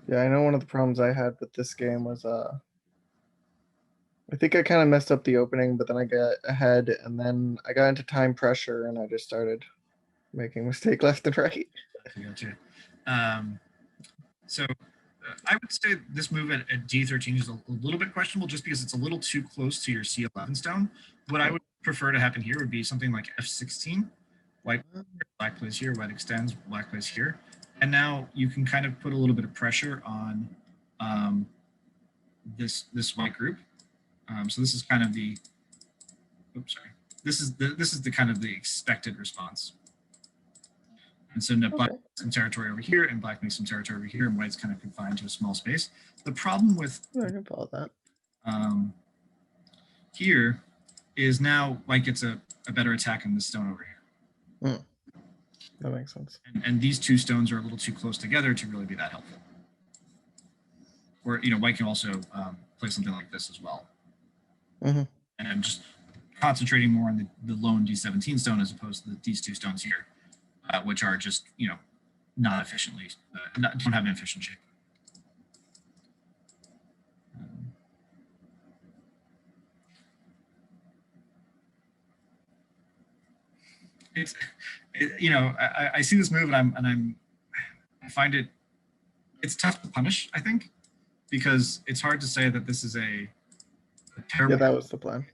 Yeah, I know one of the problems I had with this game was I think I kind of messed up the opening, but then I got ahead and then I got into time pressure and I just started making mistake left and right. Gotcha. So I would say this move at D13 is a little bit questionable just because it's a little too close to your C11 stone. What I would prefer to happen here would be something like F16. White, black plays here, white extends, black plays here. And now you can kind of put a little bit of pressure on this white group. So this is kind of the, oops, sorry. This is the kind of the expected response. And so now black makes some territory over here, and black makes some territory over here, and white's kind of confined to a small space. The problem with I can follow that. Here is now white gets a better attack on this stone over here. That makes sense. And these two stones are a little too close together to really be that helpful. Or, you know, white can also play something like this as well. And I'm just concentrating more on the lone D17 stone as opposed to these two stones here, which are just, you know, not efficiently, don't have an efficient shape. You know, I see this move and I find it's tough to punish, I think, because it's hard to say that this is a terrible. Yeah, that was the plan.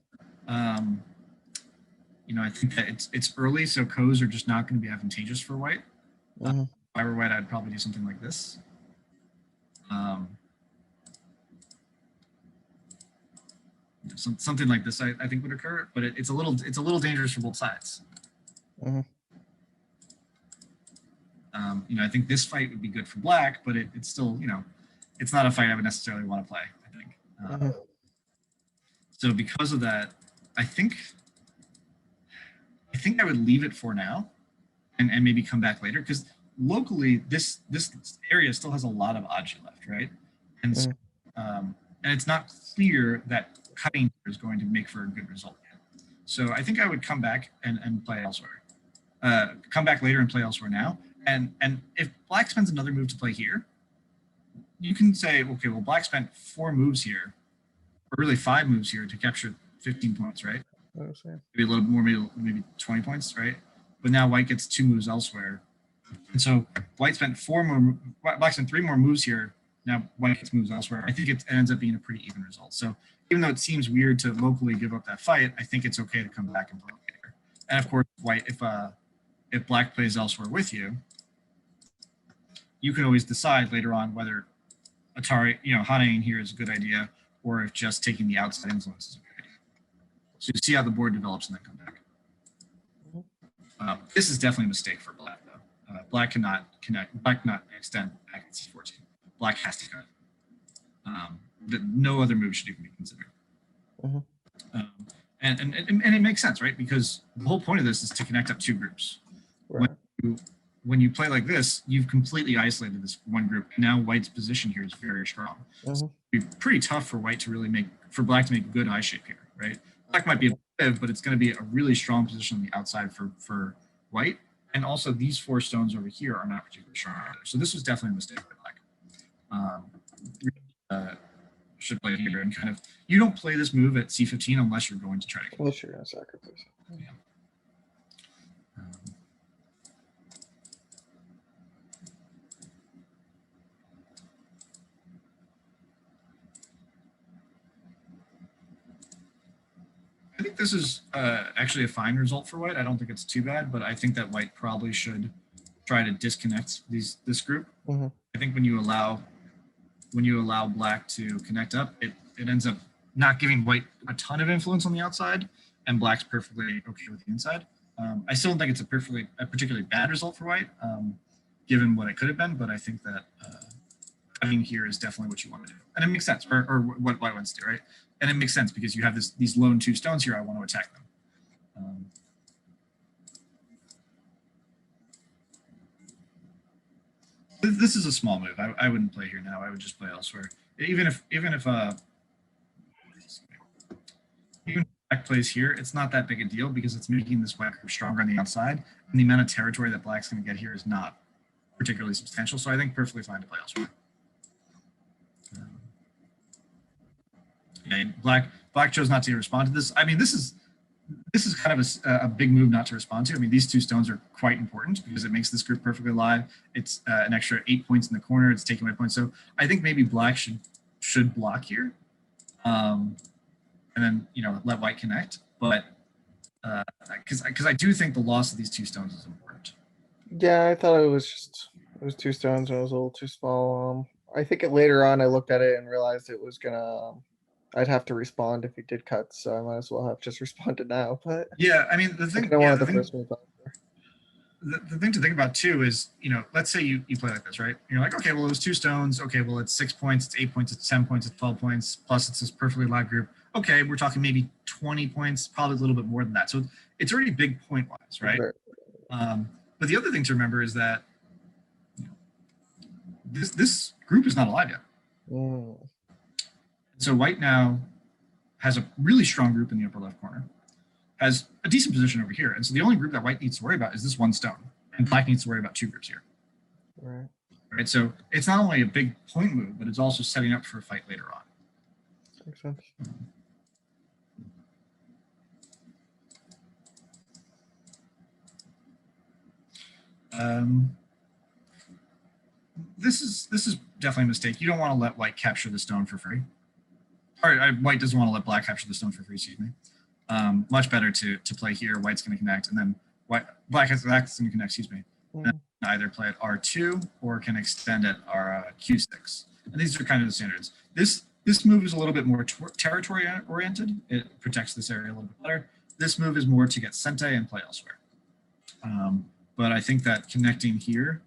You know, I think that it's early, so co's are just not going to be advantageous for white. If I were white, I'd probably do something like this. Something like this, I think, would occur, but it's a little dangerous for both sides. You know, I think this fight would be good for black, but it's still, you know, it's not a fight I would necessarily want to play, I think. So because of that, I think I would leave it for now and maybe come back later, because locally this area still has a lot of Aji left, right? And so, and it's not clear that cutting is going to make for a good result yet. So I think I would come back and play elsewhere. Come back later and play elsewhere now. And if black spends another move to play here, you can say, okay, well, black spent 4 moves here, or really 5 moves here to capture 15 points, right? Maybe a little more, maybe 20 points, right? But now white gets 2 moves elsewhere. And so white spent 4 more, black spent 3 more moves here. Now white gets moves elsewhere. I think it ends up being a pretty even result. So even though it seems weird to locally give up that fight, I think it's okay to come back and play later. And of course, white, if black plays elsewhere with you, you can always decide later on whether Atari, you know, Hanaing here is a good idea, or if just taking the outside influence is a good idea. So you see how the board develops and then come back. This is definitely a mistake for black, though. Black cannot extend back at C14. Black has to cut. No other move should even be considered. And it makes sense, right? Because the whole point of this is to connect up 2 groups. Right. When you play like this, you've completely isolated this one group. Now white's position here is very strong. So it'd be pretty tough for white to really for black to make a good eye shape here, right? Black might be effective, but it's going to be a really strong position on the outside for white. And also these 4 stones over here are not particularly strong either. So this was definitely a mistake by black. Should play here and kind of, you don't play this move at C15 unless you're going to try to. Unless you're going to sacrifice it. Yeah. I think this is actually a fine result for white. I don't think it's too bad, but I think that white probably should try to disconnect this group. I think when you allow black to connect up, it ends up not giving white a ton of influence on the outside, and black's perfectly okay with the inside. I still don't think it's a particularly bad result for white, given what it could have been, but I think that cutting here is definitely what you want to do. And it makes sense, or what white wants to do, right? And it makes sense because you have these lone 2 stones here, I want to attack them. This is a small move. I wouldn't play here now. I would just play elsewhere. Even if black plays here, it's not that big a deal because it's making this white group stronger on the outside, and the amount of territory that black's going to get here is not particularly substantial. So I think perfectly fine to play elsewhere. Yeah, black chose not to respond to this. I mean, this is kind of a big move not to respond to. I mean, these 2 stones are quite important because it makes this group perfectly alive. It's an extra 8 points in the corner. It's taking away points. So I think maybe black should block here, and then let white connect. But because I do think the loss of these 2 stones is important. Yeah, I thought it was 2 stones and it was a little too small. I think later on I looked at it and realized it was gonna, I'd have to respond if he did cut, so I might as well have just responded now, but Yeah, I mean, I kinda wanted the first move. The thing to think about too is, let's say you play like this, right? You're like, okay, well, it was 2 stones. Okay, well, it's 6 points, it's 8 points, it's 10 points, it's 12 points, plus it's this perfectly live group. Okay, we're talking maybe 20 points, probably a little bit more than that. So it's already big point-wise, right? But the other thing to remember is that this group is not alive yet. So white now has a really strong group in the upper left corner, has a decent position over here. And so the only group that white needs to worry about is this 1 stone. And black needs to worry about 2 groups here. Right. So it's not only a big point move, but it's also setting up for a fight later on. Makes sense. This is definitely a mistake. You don't want to let white capture the stone for free. Or white doesn't want to let black capture the stone for free, excuse me. Much better to play here. White's going to connect, and then black has going to connect, excuse me. And either play at R2 or can extend at Q6. And these are kind of the standards. This move is a little bit more territory oriented. It protects this area a little bit better. This move is more to get sente and play elsewhere. But I think that connecting here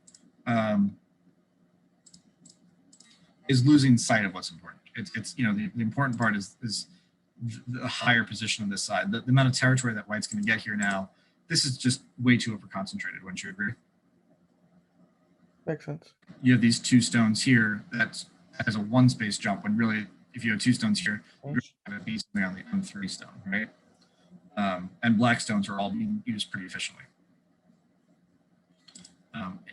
is losing sight of what's important. It's the important part is the higher position on this side. The amount of territory that white's going to get here now, this is just way too overconcentrated. Wouldn't you agree? Makes sense. You have these 2 stones here that has a 1 space jump, when really, if you have 2 stones here, you're going to have it be something on the 3 stone, right? And black stones are all being used pretty efficiently.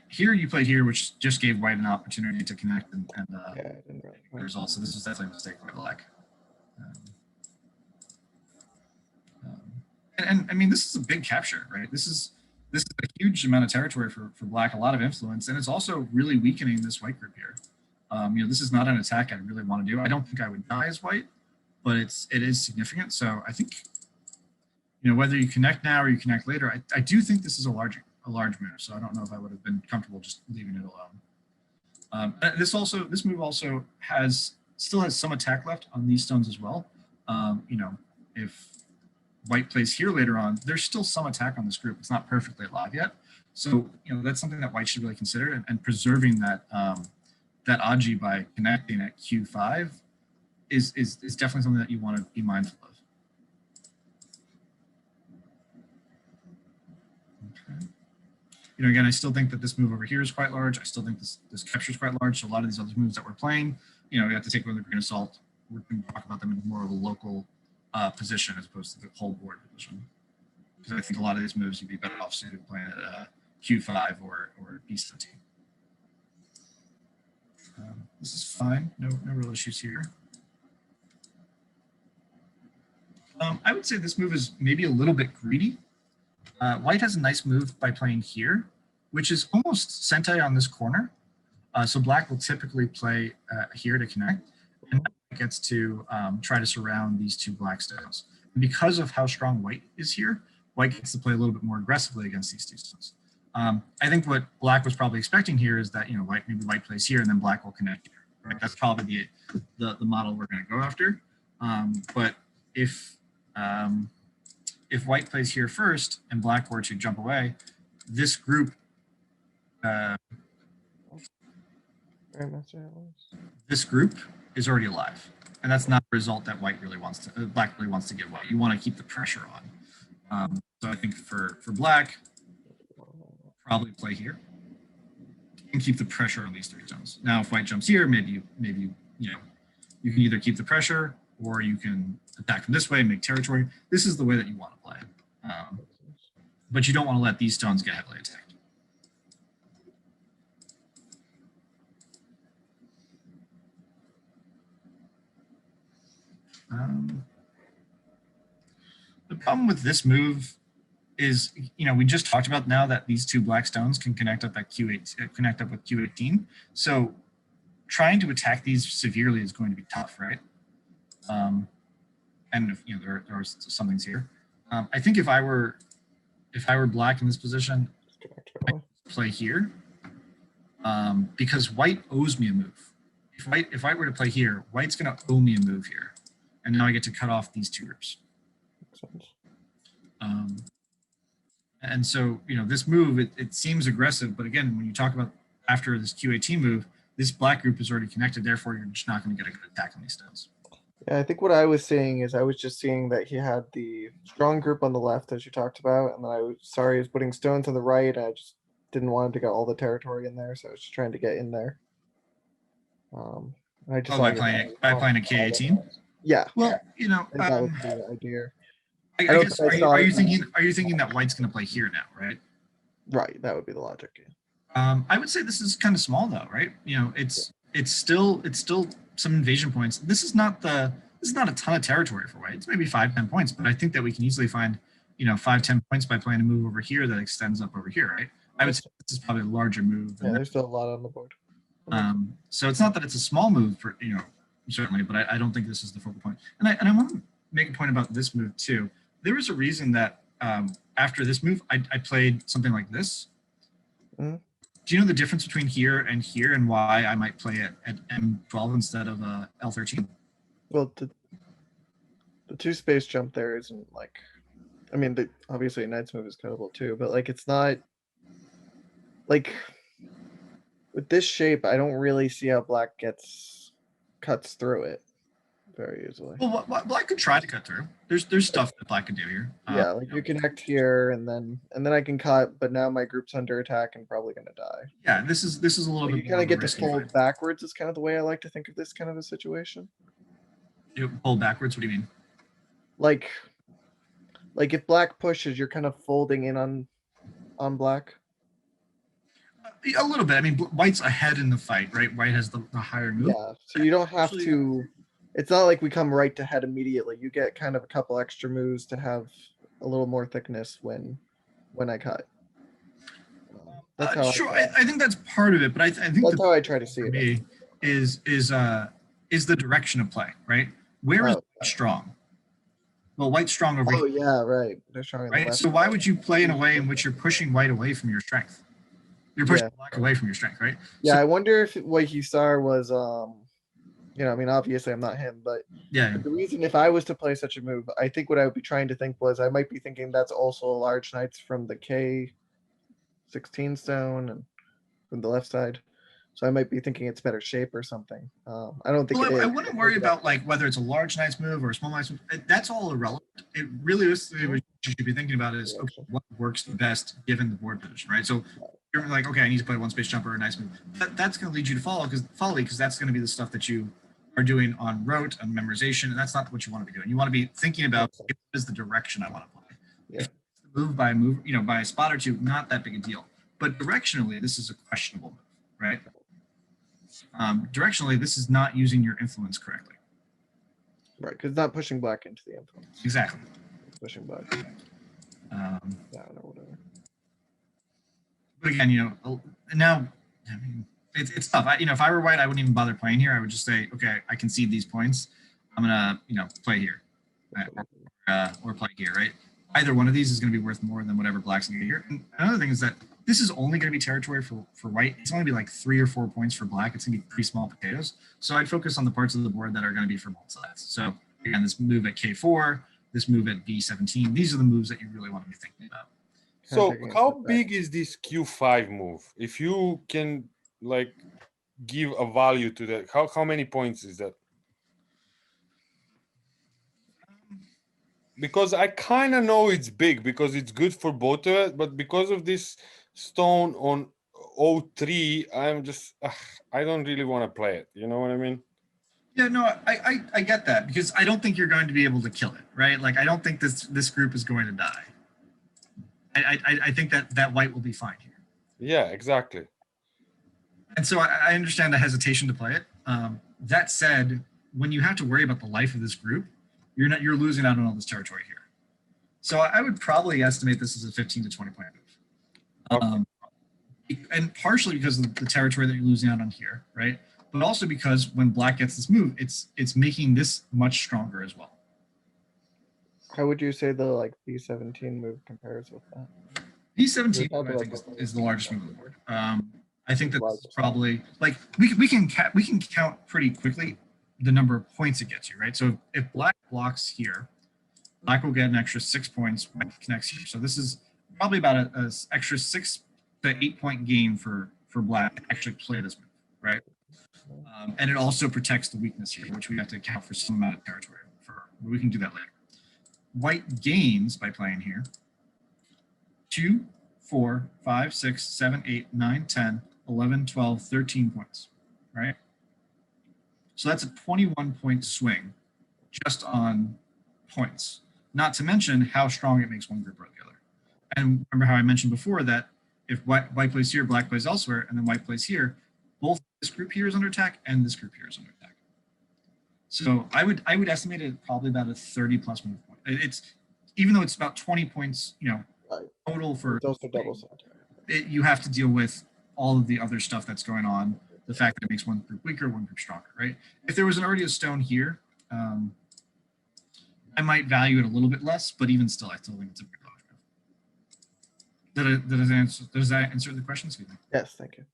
Here you played here, which just gave white an opportunity to connect and Yeah, I didn't really the result. So this was definitely a mistake by black. And I mean, this is a big capture, right? This is a huge amount of territory for black, a lot of influence, and it's also really weakening this white group here. This is not an attack I really want to do. I don't think I would die as white, but it is significant. So I think, whether you connect now or you connect later, I do think this is a large move. So I don't know if I would have been comfortable just leaving it alone. This move also still has some attack left on these stones as well. If white plays here later on, there's still some attack on this group. It's not perfectly alive yet. So, that's something that white should really consider, and preserving that Aji by connecting at Q5 is definitely something that you want to be mindful of. Okay. Again, I still think that this move over here is quite large. I still think this capture is quite large. So a lot of these other moves that we're playing, we have to take with a grain of salt. We're going to talk about them in more of a local position as opposed to the whole board position. Because I think a lot of these moves you'd be better off suited playing at Q5 or B7. This is fine. No real issues here. I would say this move is maybe a little bit greedy. White has a nice move by playing here, which is almost sente on this corner. So black will typically play here to connect, and gets to try to surround these 2 black stones. And because of how strong white is here, white gets to play a little bit more aggressively against these 2 stones. I think what black was probably expecting here is that maybe white plays here and then black will connect here. Right? That's probably the model we're going to go after. But if white plays here first and black were to jump away, this group is already alive, and that's not a result that black really wants to give white. You want to keep the pressure on. So I think for black, probably play here and keep the pressure on these 3 stones. Now, if white jumps here, maybe you can either keep the pressure or you can attack from this way and make territory. This is the way that you want to play. But you don't want to let these stones get heavily attacked. The problem with this move is, we just talked about now that these two black stones can connect up at Q8, connect up with Q18. So trying to attack these severely is going to be tough, right? And there are some things here. I think if I were black in this position, I'd play here, because white owes me a move. If white were to play here, white's going to owe me a move here, and now I get to cut off these two groups. And so this move, it seems aggressive, but again, when you talk about after this Q18 move, this black group is already connected. Therefore, you're just not going to get a good attack on these stones. Yeah, I think what I was seeing is I was just seeing that he had the strong group on the left, as you talked about, and then I was putting stones on the right. I just didn't want him to get all the territory in there, so I was just trying to get in there. I just by playing a K18. Yeah. Well, that was the idea. I guess, are you thinking that white's going to play here now, right? Right, that would be the logic. I would say this is kind of small though, right? It's still some invasion points. This is not a ton of territory for white. It's maybe 5-10 points, but I think that we can easily find 5-10 points by playing a move over here that extends up over here, right? I would say this is probably a larger move than there's still a lot on the board. So it's not that it's a small move for certainly, but I don't think this is the focal point. And I want to make a point about this move too. There was a reason that after this move, I played something like this. Mm-hmm. Do you know the difference between here and why I might play it at M12 instead of L13? Well, the 2 space jump there isn't like, I mean, obviously a knight's move is cuttable too, but like it's not like with this shape. I don't really see how black cuts through it very easily. Well, black could try to cut through. There's stuff that black could do here. Yeah, like you connect here and then I can cut, but now my group's under attack and probably gonna die. Yeah, this is a little bit. You kind of get to fold backwards. Is kind of the way I like to think of this kind of a situation. You fold backwards. What do you mean? Like if black pushes, you're kind of folding in on black. A little bit. I mean, white's ahead in the fight, right? White has the higher move. Yeah, so you don't have to. It's not like we come right to head immediately. You get kind of a couple extra moves to have a little more thickness when I cut. That's how sure, I think that's part of it, but I think that's how I try to see it. Is the direction of play, right? Where is white strong? Well, white's strong over here. Oh yeah, right. They're strong. Right. So why would you play in a way in which you're pushing white away from your strength? You're pushing black away from your strength, right? Yeah, so, I wonder if what he saw was I mean, obviously I'm not him, but the reason if I was to play such a move, I think what I would be trying to think was I might be thinking that's also a large knights from the K16 stone and from the left side. So I might be thinking it's better shape or something. I don't think I wouldn't worry about like whether it's a large knight's move or a small knight's move. That's all irrelevant. It really is what you should be thinking about is okay, what works the best given the board position, right? So you're like, okay, I need to play 1 space jumper or a nice move. That's going to lead you to follow because that's going to be the stuff that you are doing on rote and memorization, and that's not what you want to be doing. You want to be thinking about what is the direction I want to play. Yeah. If move by move, by a spot or two, not that big a deal. But directionally, this is a questionable move, right? Directionally, this is not using your influence correctly. Right, because it's not pushing black into the influence. Exactly. It's pushing black. Yeah, or whatever. But again, now, I mean, it's tough. If I were white, I wouldn't even bother playing here. I would just say, okay, I concede these points. I'm gonna, play here, or play here, right? Either one of these is going to be worth more than whatever black's going to get here. And another thing is that this is only going to be territory for white. It's only going to be like 3 or 4 points for black. It's going to be pretty small potatoes. So I'd focus on the parts of the board that are going to be for both sides. So again, this move at K4, this move at B17. These are the moves that you really want to be thinking about. So how big is this Q5 move? If you can like give a value to that, how many points is that? Because I kind of know it's big because it's good for both of us, but because of this stone on 03, I'm just I don't really want to play it. You know what I mean? Yeah, no, I get that because I don't think you're going to be able to kill it, right? Like I don't think this group is going to die. I think that white will be fine here. Yeah, exactly. And so I understand the hesitation to play it. That said, when you have to worry about the life of this group, you're losing out on all this territory here. So I would probably estimate this as a 15 to 20 point move. And partially because of the territory that you're losing out on here, right? But also because when black gets this move, it's making this much stronger as well. How would you say the like B17 move compares with that? B17, I think, is the largest move on the board. I think that's probably like we can count pretty quickly the number of points it gets you, right? So if black blocks here, black will get an extra 6 points when it connects here. So this is probably about an extra 6 to 8 point gain for black to actually play this move, right? And it also protects the weakness here, which we have to account for some amount of territory for. We can do that later. White gains by playing here 2, 4, 5, 6, 7, 8, 9, 10, 11, 12, 13 points, right? So that's a 21 point swing just on points, not to mention how strong it makes one group or the other. And remember how I mentioned before that if white plays here, black plays elsewhere, and then white plays here, both this group here is under attack and this group here is under attack. So I would estimate it probably about a 30 plus move point. It's even though it's about 20 points, total for it's also double sided. You have to deal with all of the other stuff that's going on. The fact that it makes one group weaker, one group stronger, right? If there was already a stone here, I might value it a little bit less, but even still, I still think it's a pretty large move. Does that answer the question? Excuse me. Yes, thank you.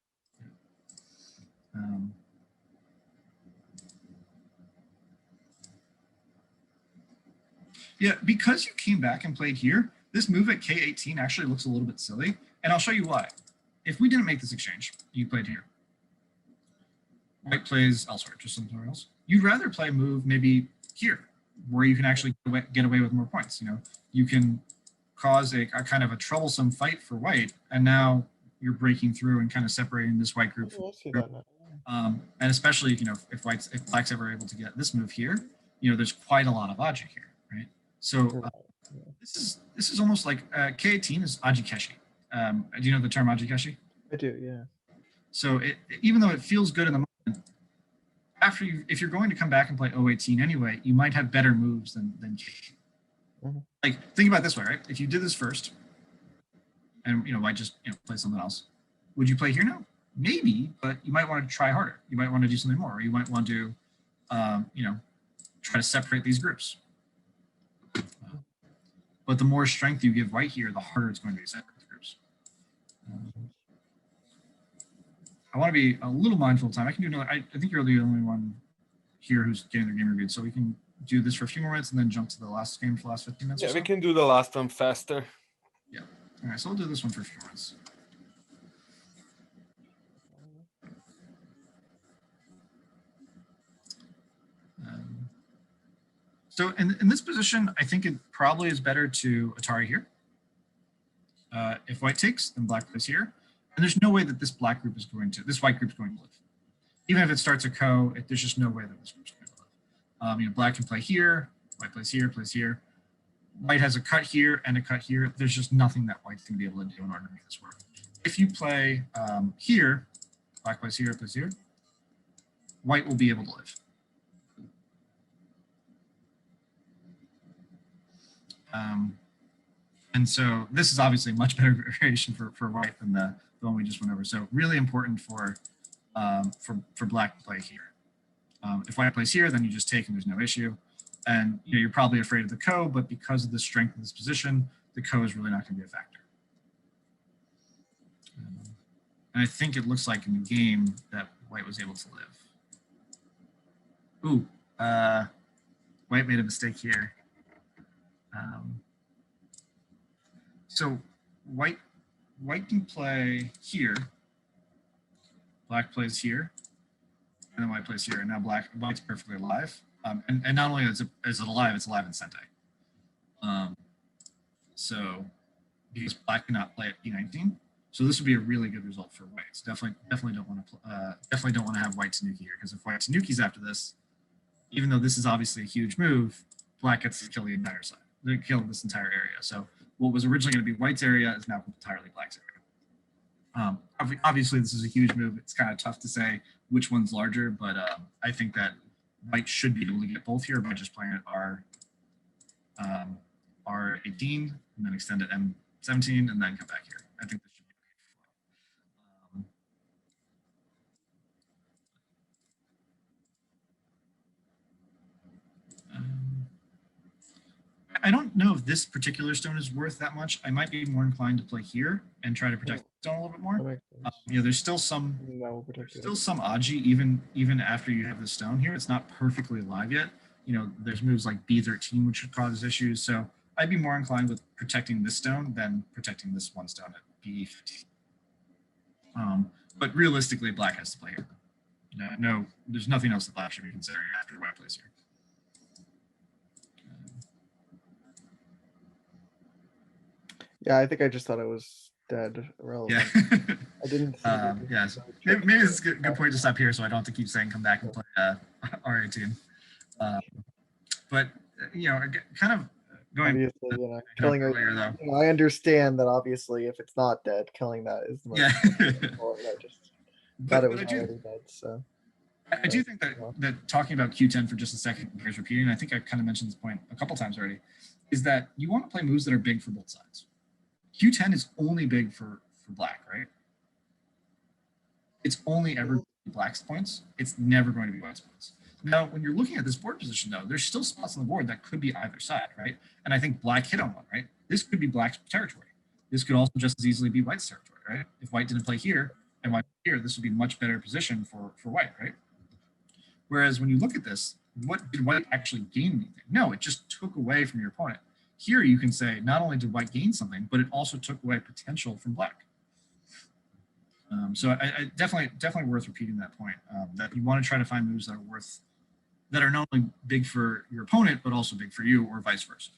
Yeah, because you came back and played here, this move at K18 actually looks a little bit silly, and I'll show you why. If we didn't make this exchange, you played here. White plays elsewhere, just somewhere else. You'd rather play a move maybe here, where you can actually get away with more points. You can cause a kind of a troublesome fight for white, and now you're breaking through and kind of separating this white group. And especially if black's ever able to get this move here, there's quite a lot of aji here, right? So this is almost like K18 is aji keshi. Do you know the term aji keshi? I do, yeah. So even though it feels good in the moment, if you're going to come back and play 018 anyway, you might have better moves than K18. Like think about it this way, right? If you did this first, and white just play something else, would you play here now? Maybe, but you might want to try harder. You might want to do something more, or you might want to, try to separate these groups. But the more strength you give white here, the harder it's going to be to separate the groups. I want to be a little mindful of time. I can do another. I think you're the only one here who's getting their game reviewed, so we can do this for a few more minutes and then jump to the last game for the last 15 minutes. Yeah, we can do the last one faster. Yeah. All right, so we'll do this one for a few minutes. So in this position, I think it probably is better to Atari here. If white takes, then black plays here. And there's no way that this white group is going to live. Even if it starts a ko, there's just no way that this group's going to live. Black can play here, white plays here, plays here. White has a cut here and a cut here. There's just nothing that white's going to be able to do in order to make this work. If you play here, black plays here, white will be able to live. And so this is obviously a much better variation for white than the one we just went over. So really important for black to play here. If white plays here, then you just take and there's no issue. And you're probably afraid of the ko, but because of the strength of this position, the ko is really not going to be a factor. And I think it looks like in the game that white was able to live. Ooh, white made a mistake here. So white can play here, black plays here, and then white plays here, and now white's perfectly alive. And not only is it alive, it's alive in Sentai. So because black cannot play at P19, so this would be a really good result for white. So definitely don't want to have white Tanuki here, because if white Tanuki's after this, even though this is obviously a huge move, black gets to kill the entire side. They kill this entire area. So what was originally going to be white's area is now entirely black's area. Obviously, this is a huge move. It's kind of tough to say which one's larger, but I think that white should be able to get both here by just playing at R18, and then extend at M17, and then come back here. I think this should be okay. I don't know if this particular stone is worth that much. I might be more inclined to play here and try to protect the stone a little bit more. There's still some Aji even after you have the stone here. It's not perfectly alive yet. There's moves like B13 which would cause issues. So I'd be more inclined with protecting this stone than protecting this one stone at B15. But realistically, black has to play here. No, there's nothing else that black should be considering after white plays here. Yeah, I think I just thought it was dead. Irrelevant. Yeah. I didn't. Yeah. Maybe it's a good point to stop here, so I don't have to keep saying come back and play R18. But kind of going. Obviously, killing earlier though. I understand that obviously, if it's not dead, killing that is the most. Yeah. I just thought it was already dead. So. I do think that talking about Q10 for just a second bears repeating. I think I kind of mentioned this point a couple times already. Is that you want to play moves that are big for both sides. Q10 is only big for black, right? It's only ever black's points. It's never going to be white's points. Now, when you're looking at this board position, though, there's still spots on the board that could be either side, right? And I think black hit on one, right? This could be black's territory. This could also just as easily be white's territory, right? If white didn't play here and white here, this would be much better position for white, right? Whereas when you look at this, what did white actually gain anything? No, it just took away from your opponent. Here you can say not only did white gain something, but it also took away potential from black. So I definitely worth repeating that point, that you want to try to find moves that are not only big for your opponent, but also big for you, or vice versa.